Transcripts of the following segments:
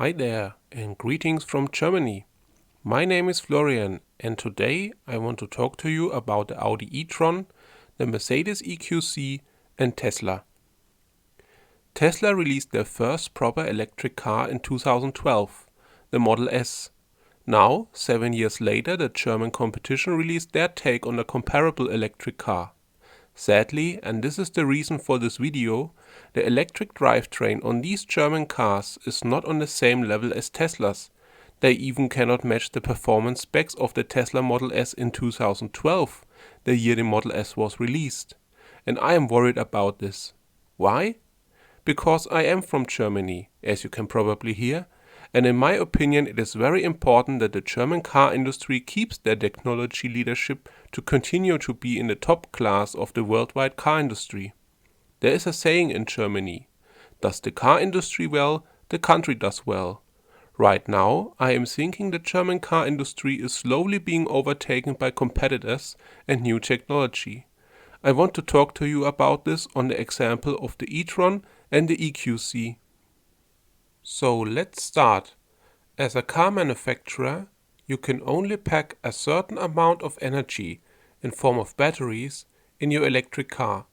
Hi there, and greetings from Germany. My name is Florian, and today I want to talk to you about the Audi e-tron, the Mercedes EQC, and Tesla. Tesla released their first proper electric car in 2012, the Model S. Now, 7 years later, the German competition released their take on a comparable electric car. Sadly, and this is the reason for this video, the electric drivetrain on these German cars is not on the same level as Tesla's. They even cannot match the performance specs of the Tesla Model S in 2012, the year the Model S was released. And I am worried about this. Why? Because I am from Germany, as you can probably hear, and in my opinion it is very important that the German car industry keeps their technology leadership to continue to be in the top class of the worldwide car industry. There is a saying in Germany, does the car industry well, the country does well. Right now, I am thinking the German car industry is slowly being overtaken by competitors and new technology. I want to talk to you about this on the example of the e-tron and the EQC. So let's start. As a car manufacturer, you can only pack a certain amount of energy in form of batteries in your electric car.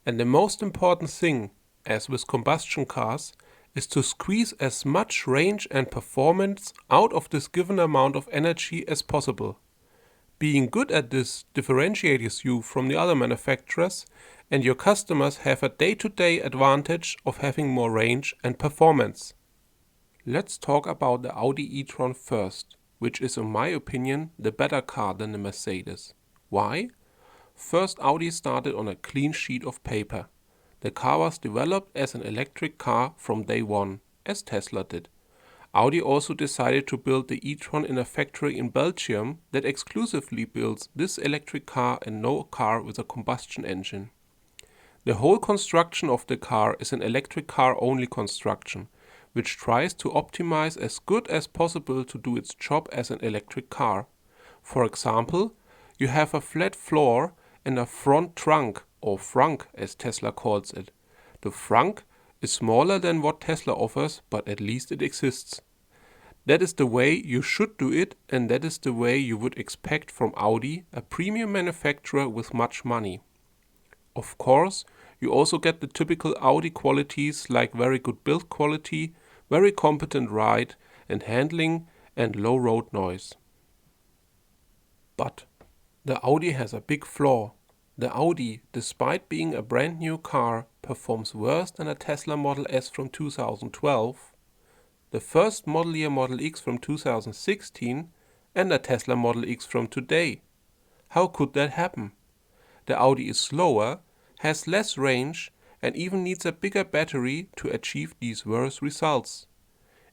And the most important thing, as with combustion cars, is to squeeze as much range and performance out of this given amount of energy as possible. Being good at this differentiates you from the other manufacturers, and your customers have a day-to-day advantage of having more range and performance. Let's talk about the Audi e-tron first, which is in my opinion the better car than the Mercedes. Why? First, Audi started on a clean sheet of paper. The car was developed as an electric car from day one, as Tesla did. Audi also decided to build the e-tron in a factory in Belgium that exclusively builds this electric car and no car with a combustion engine. The whole construction of the car is an electric car only construction, which tries to optimize as good as possible to do its job as an electric car. For example, you have a flat floor and a front trunk, or frunk as Tesla calls it. The frunk is smaller than what Tesla offers, but at least it exists. That is the way you should do it, and that is the way you would expect from Audi, a premium manufacturer with much money. Of course, you also get the typical Audi qualities like very good build quality, very competent ride and handling, and low road noise. But the Audi has a big flaw. The Audi, despite being a brand new car, performs worse than a Tesla Model S from 2012, the first model year Model X from 2016, and a Tesla Model X from today. How could that happen? The Audi is slower, has less range, and even needs a bigger battery to achieve these worse results.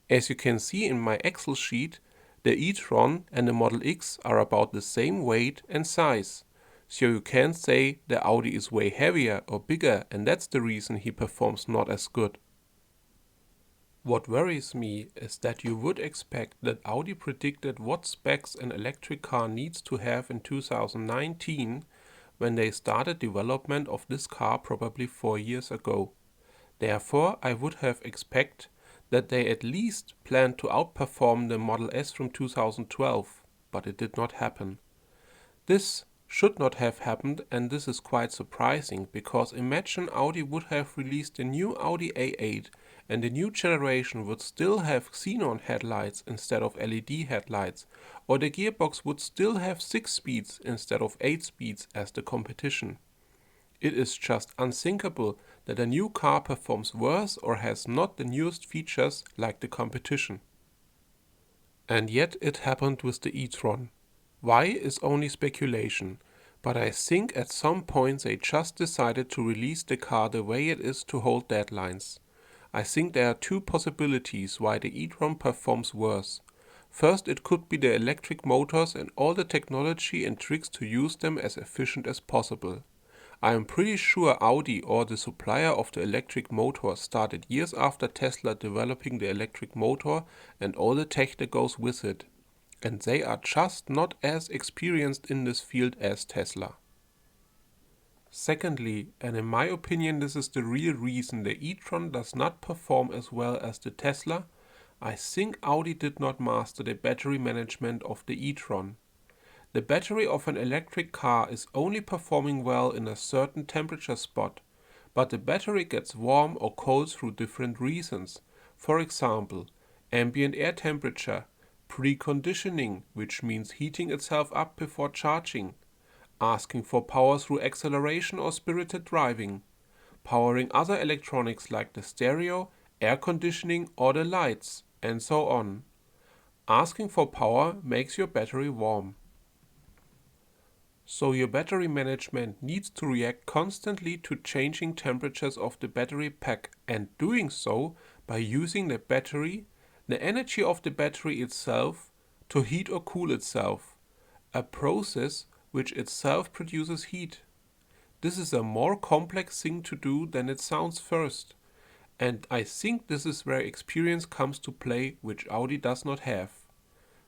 As you can see in my Excel sheet, the e-tron and the Model X are about the same weight and size, so you can't say the Audi is way heavier or bigger and that's the reason he performs not as good. What worries me is that you would expect that Audi predicted what specs an electric car needs to have in 2019 when they started development of this car probably 4 years ago. Therefore, I would have expected that they at least planned to outperform the Model S from 2012, but it did not happen. This should not have happened, and this is quite surprising because imagine Audi would have released a new Audi A8 and the new generation would still have xenon headlights instead of LED headlights, or the gearbox would still have 6 speeds instead of 8 speeds as the competition. It is just unthinkable that a new car performs worse or has not the newest features like the competition. And yet it happened with the e-tron. Why is only speculation, but I think at some point they just decided to release the car the way it is to hold deadlines. I think there are two possibilities why the e-tron performs worse. First, it could be the electric motors and all the technology and tricks to use them as efficient as possible. I am pretty sure Audi or the supplier of the electric motor started years after Tesla developing the electric motor and all the tech that goes with it. And they are just not as experienced in this field as Tesla. Secondly, and in my opinion this is the real reason the e-tron does not perform as well as the Tesla, I think Audi did not master the battery management of the e-tron. The battery of an electric car is only performing well in a certain temperature spot, but the battery gets warm or cold through different reasons. For example, ambient air temperature, preconditioning, which means heating itself up before charging, asking for power through acceleration or spirited driving, powering other electronics like the stereo, air conditioning or the lights, and so on. Asking for power makes your battery warm. So your battery management needs to react constantly to changing temperatures of the battery pack, and doing so by using the battery, the energy of the battery itself, to heat or cool itself, a process which itself produces heat. This is a more complex thing to do than it sounds first, and I think this is where experience comes to play, which Audi does not have.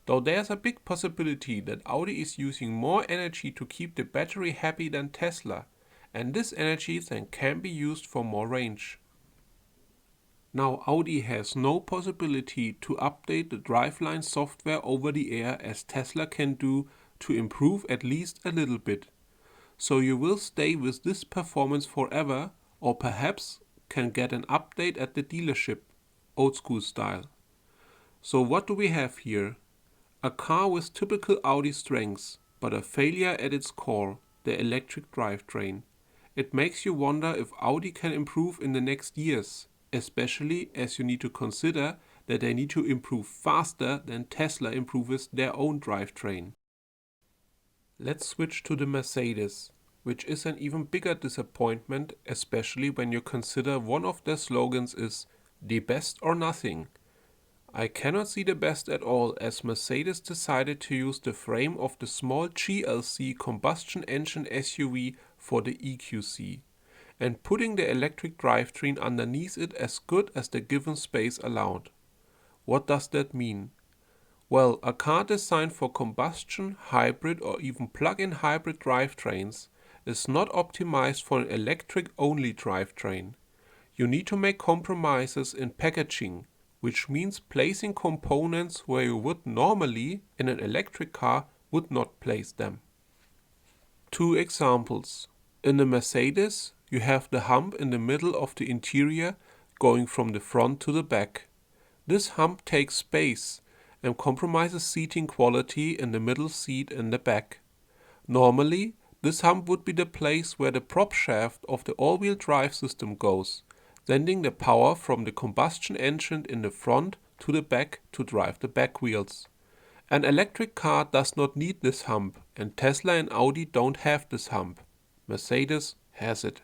Though there's a big possibility that Audi is using more energy to keep the battery happy than Tesla, and this energy then can be used for more range. Now Audi has no possibility to update the driveline software over the air as Tesla can do to improve at least a little bit. So you will stay with this performance forever, or perhaps can get an update at the dealership, old school style. So what do we have here? A car with typical Audi strengths, but a failure at its core, the electric drivetrain. It makes you wonder if Audi can improve in the next years, especially as you need to consider that they need to improve faster than Tesla improves their own drivetrain. Let's switch to the Mercedes, which is an even bigger disappointment, especially when you consider one of their slogans is "the best or nothing." I cannot see the best at all, as Mercedes decided to use the frame of the small GLC combustion engine SUV for the EQC, and putting the electric drivetrain underneath it as good as the given space allowed. What does that mean? Well, a car designed for combustion, hybrid or even plug-in hybrid drivetrains is not optimized for an electric-only drivetrain. You need to make compromises in packaging, which means placing components where you would normally, in an electric car, would not place them. Two examples. In the Mercedes, you have the hump in the middle of the interior going from the front to the back. This hump takes space and compromises seating quality in the middle seat in the back. Normally, this hump would be the place where the prop shaft of the all-wheel drive system goes, sending the power from the combustion engine in the front to the back to drive the back wheels. An electric car does not need this hump, and Tesla and Audi don't have this hump. Mercedes has it.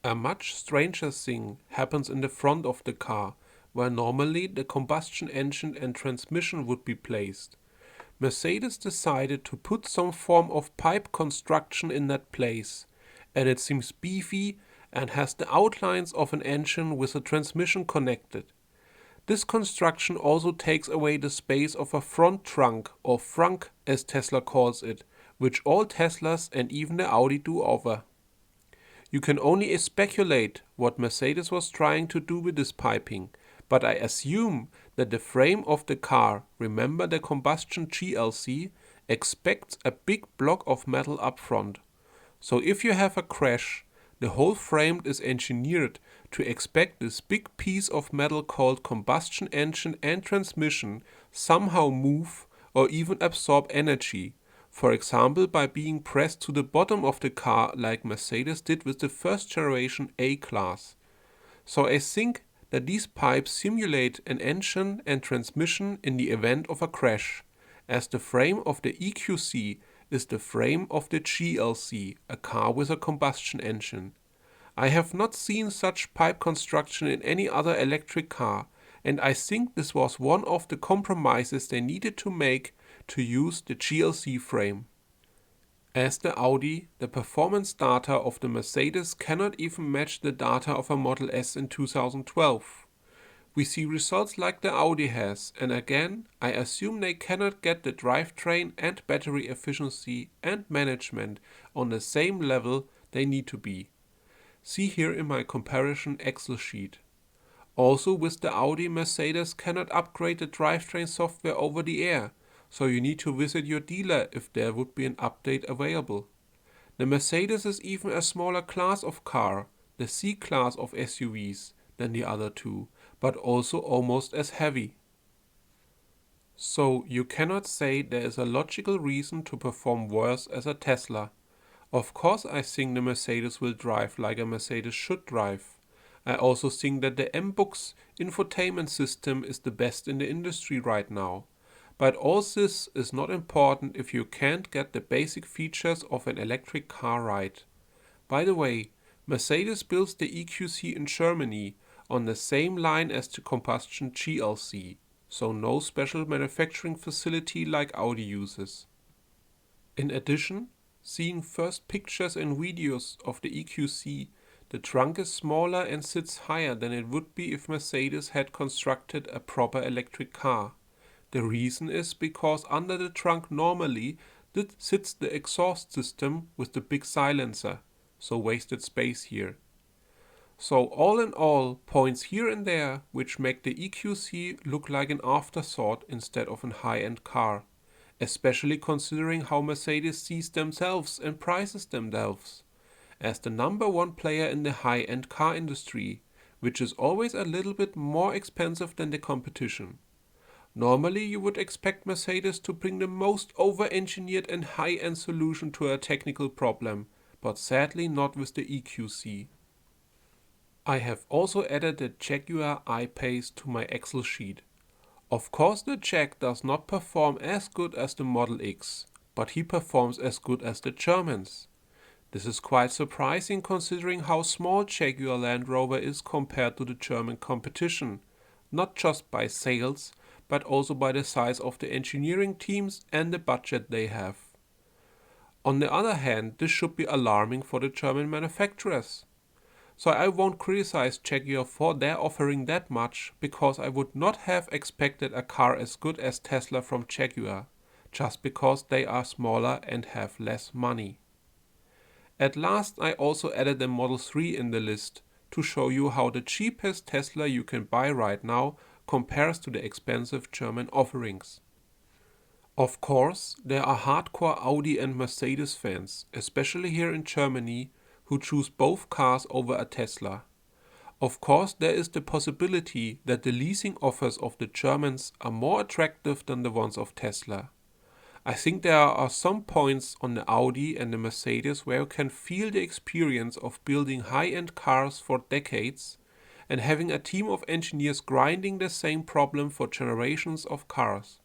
A much stranger thing happens in the front of the car, where normally the combustion engine and transmission would be placed. Mercedes decided to put some form of pipe construction in that place, and it seems beefy and has the outlines of an engine with a transmission connected. This construction also takes away the space of a front trunk, or frunk as Tesla calls it, which all Teslas and even the Audi do offer. You can only speculate what Mercedes was trying to do with this piping, but I assume that the frame of the car, remember the combustion GLC, expects a big block of metal up front. So if you have a crash, the whole frame is engineered to expect this big piece of metal called combustion engine and transmission somehow move or even absorb energy, for example by being pressed to the bottom of the car like Mercedes did with the first generation A-Class. So I think that these pipes simulate an engine and transmission in the event of a crash, as the frame of the EQC is the frame of the GLC, a car with a combustion engine. I have not seen such pipe construction in any other electric car, and I think this was one of the compromises they needed to make to use the GLC frame. As the Audi, the performance data of the Mercedes cannot even match the data of a Model S in 2012. We see results like the Audi has, and again, I assume they cannot get the drivetrain and battery efficiency and management on the same level they need to be. See here in my comparison Excel sheet. Also, with the Audi, Mercedes cannot upgrade the drivetrain software over the air, so you need to visit your dealer if there would be an update available. The Mercedes is even a smaller class of car, the C-class of SUVs, than the other two, but also almost as heavy. So you cannot say there is a logical reason to perform worse as a Tesla. Of course I think the Mercedes will drive like a Mercedes should drive. I also think that the M-Books infotainment system is the best in the industry right now. But all this is not important if you can't get the basic features of an electric car right. By the way, Mercedes builds the EQC in Germany on the same line as the combustion GLC, so no special manufacturing facility like Audi uses. In addition, seeing first pictures and videos of the EQC, the trunk is smaller and sits higher than it would be if Mercedes had constructed a proper electric car. The reason is because under the trunk normally sits the exhaust system with the big silencer, so wasted space here. So all in all, points here and there which make the EQC look like an afterthought instead of a high-end car, especially considering how Mercedes sees themselves and prices themselves as the number one player in the high-end car industry, which is always a little bit more expensive than the competition. Normally you would expect Mercedes to bring the most over-engineered and high-end solution to a technical problem, but sadly not with the EQC. I have also added the Jaguar I-Pace to my Excel sheet. Of course the Jag does not perform as good as the Model X, but he performs as good as the Germans. This is quite surprising considering how small Jaguar Land Rover is compared to the German competition, not just by sales, but also by the size of the engineering teams and the budget they have. On the other hand, this should be alarming for the German manufacturers. So I won't criticize Jaguar for their offering that much, because I would not have expected a car as good as Tesla from Jaguar, just because they are smaller and have less money. At last I also added the Model 3 in the list, to show you how the cheapest Tesla you can buy right now compares to the expensive German offerings. Of course, there are hardcore Audi and Mercedes fans, especially here in Germany, who choose both cars over a Tesla. Of course, there is the possibility that the leasing offers of the Germans are more attractive than the ones of Tesla. I think there are some points on the Audi and the Mercedes where you can feel the experience of building high-end cars for decades and having a team of engineers grinding the same problem for generations of cars.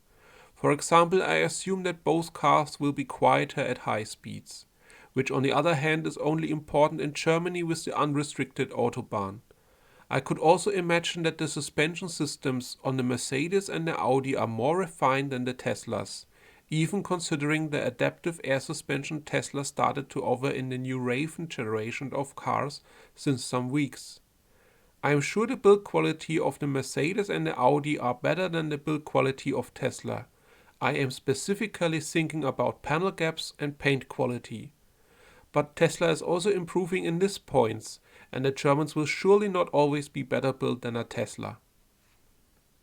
For example, I assume that both cars will be quieter at high speeds, which on the other hand is only important in Germany with the unrestricted Autobahn. I could also imagine that the suspension systems on the Mercedes and the Audi are more refined than the Teslas, even considering the adaptive air suspension Tesla started to offer in the new Raven generation of cars since some weeks. I am sure the build quality of the Mercedes and the Audi are better than the build quality of Tesla. I am specifically thinking about panel gaps and paint quality. But Tesla is also improving in these points, and the Germans will surely not always be better built than a Tesla.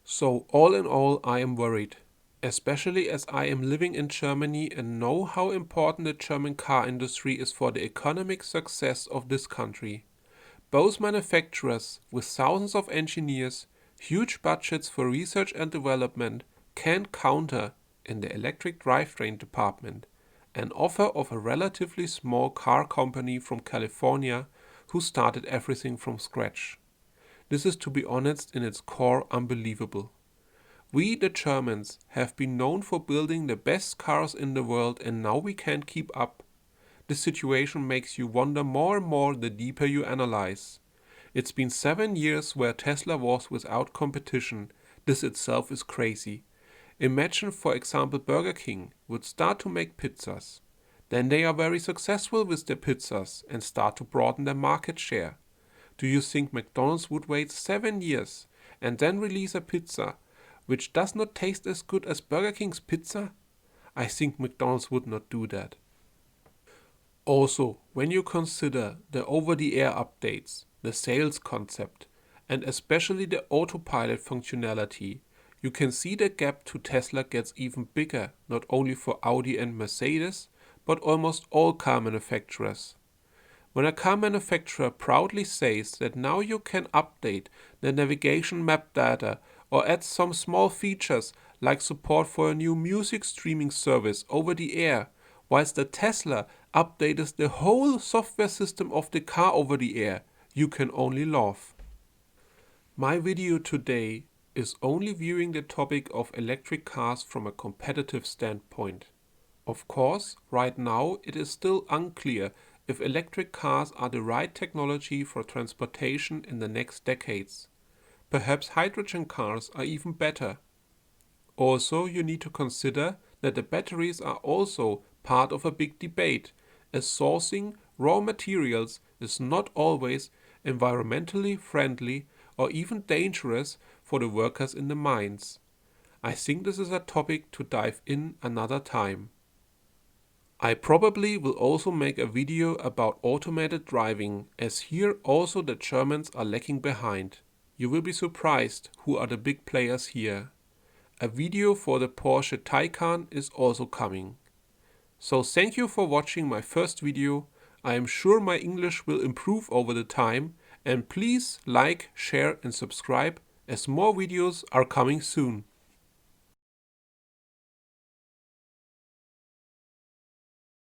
So all in all, I am worried, especially as I am living in Germany and know how important the German car industry is for the economic success of this country. Both manufacturers, with thousands of engineers, huge budgets for research and development, can counter, in the electric drivetrain department, an offer of a relatively small car company from California who started everything from scratch. This is, to be honest, in its core unbelievable. We, the Germans, have been known for building the best cars in the world, and now we can't keep up. This situation makes you wonder more and more the deeper you analyze. It's been 7 years where Tesla was without competition. This itself is crazy. Imagine, for example, Burger King would start to make pizzas. Then they are very successful with their pizzas and start to broaden their market share. Do you think McDonald's would wait 7 years and then release a pizza which does not taste as good as Burger King's pizza? I think McDonald's would not do that. Also, when you consider the over-the-air updates, the sales concept, and especially the autopilot functionality. You can see the gap to Tesla gets even bigger, not only for Audi and Mercedes, but almost all car manufacturers. When a car manufacturer proudly says that now you can update the navigation map data or add some small features like support for a new music streaming service over the air, whilst the Tesla updates the whole software system of the car over the air, you can only laugh. My video today is only viewing the topic of electric cars from a competitive standpoint. Of course, right now it is still unclear if electric cars are the right technology for transportation in the next decades. Perhaps hydrogen cars are even better. Also, you need to consider that the batteries are also part of a big debate, as sourcing raw materials is not always environmentally friendly or even dangerous for the workers in the mines. I think this is a topic to dive in another time. I probably will also make a video about automated driving, as here also the Germans are lagging behind. You will be surprised who are the big players here. A video for the Porsche Taycan is also coming. So thank you for watching my first video. I am sure my English will improve over the time, and please like, share and subscribe as more videos are coming soon.